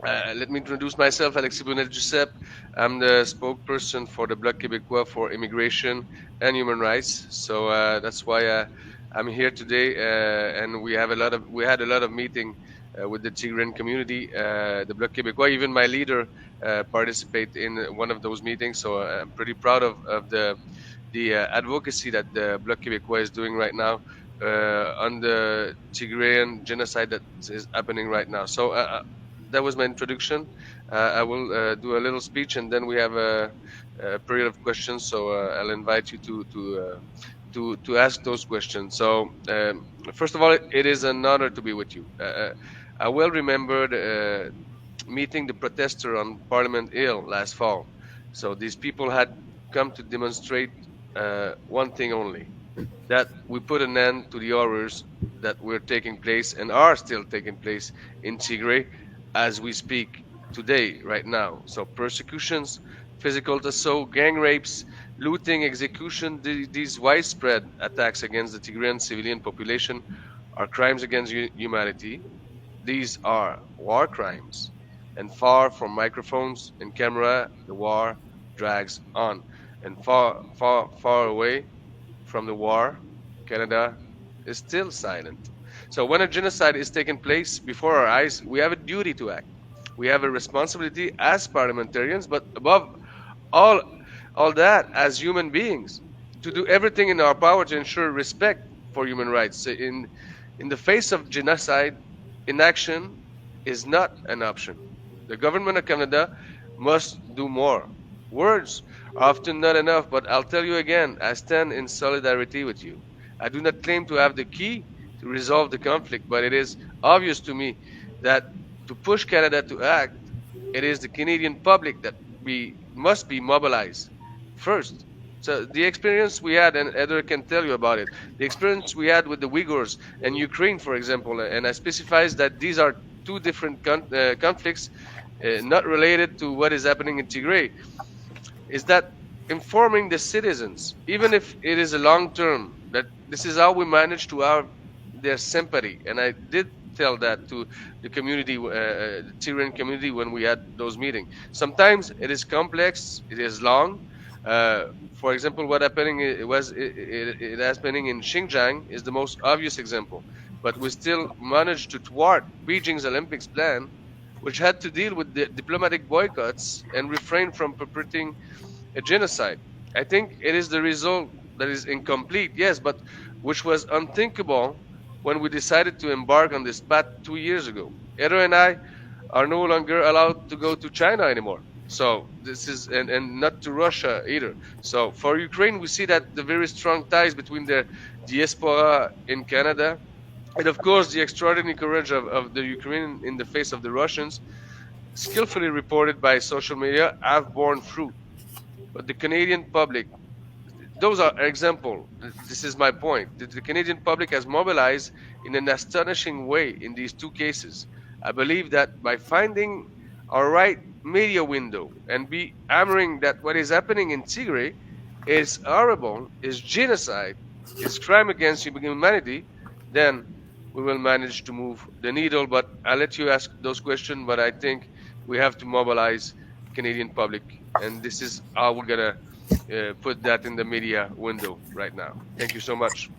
Let me introduce myself, Alexis Brunelle-Duceppe. I'm the spokesperson for the Bloc Quebecois for immigration and human rights. So that's why I'm here today, and we had a lot of meeting with the Tigrayan community, the Bloc Quebecois. Even my leader participate in one of those meetings. So I'm pretty proud of the advocacy that the Bloc Quebecois is doing right now on the Tigrayan genocide that is happening right now. So that was my introduction. I will do a little speech, and then we have a period of questions. So I'll invite you to ask those questions. So first of all, it is an honor to be with you. I well remember meeting the protester on Parliament Hill last fall. So these people had come to demonstrate one thing only: that we put an end to the horrors that were taking place and are still taking place in Tigray as we speak today, right now. So persecutions, physical assault, gang rapes, looting, execution, these widespread attacks against the Tigrayan civilian population are crimes against humanity. These are war crimes. And far from microphones and camera, the war drags on. And far, far, far away from the war, Canada is still silent. So when a genocide is taking place before our eyes, we have a duty to act. We have a responsibility as parliamentarians, but above all, all that, as human beings, to do everything in our power to ensure respect for human rights. In the face of genocide, inaction is not an option. The government of Canada must do more. Words are often not enough, but I'll tell you again, I stand in solidarity with you. I do not claim to have the key to resolve the conflict, but it is obvious to me that to push Canada to act, it is the Canadian public that we must be mobilized first. So the experience we had, and Heather can tell you about it, the experience we had with the Uyghurs and Ukraine, for example, and I specifies that these are two different conflicts, not related to what is happening in Tigray, is that informing the citizens, even if it is a long term, that this is how we manage to have their sympathy. And I did tell that to the community, the Tigrayan community, when we had those meetings. Sometimes it is complex, it is long. For example, what happening it happening in Xinjiang is the most obvious example. But we still managed to thwart Beijing's Olympics plan, which had to deal with the diplomatic boycotts and refrain from perpetrating a genocide. I think it is the result that is incomplete, yes, but which was unthinkable when we decided to embark on this path 2 years ago. Edo and I are no longer allowed to go to China anymore. So this is, and not to Russia either. So for Ukraine, we see that the very strong ties between the diaspora in Canada, and of course the extraordinary courage of the Ukrainian in the face of the Russians, skillfully reported by social media, have borne fruit. But the Canadian public, those are example. This is my point. The Canadian public has mobilized in an astonishing way in these two cases. I believe that by finding our right media window and be hammering that what is happening in Tigray is horrible, is genocide, is crime against humanity, then we will manage to move the needle. But I'll let you ask those questions, but I think we have to mobilize Canadian public, and this is how we're gonna put that in the media window right now. Thank you so much.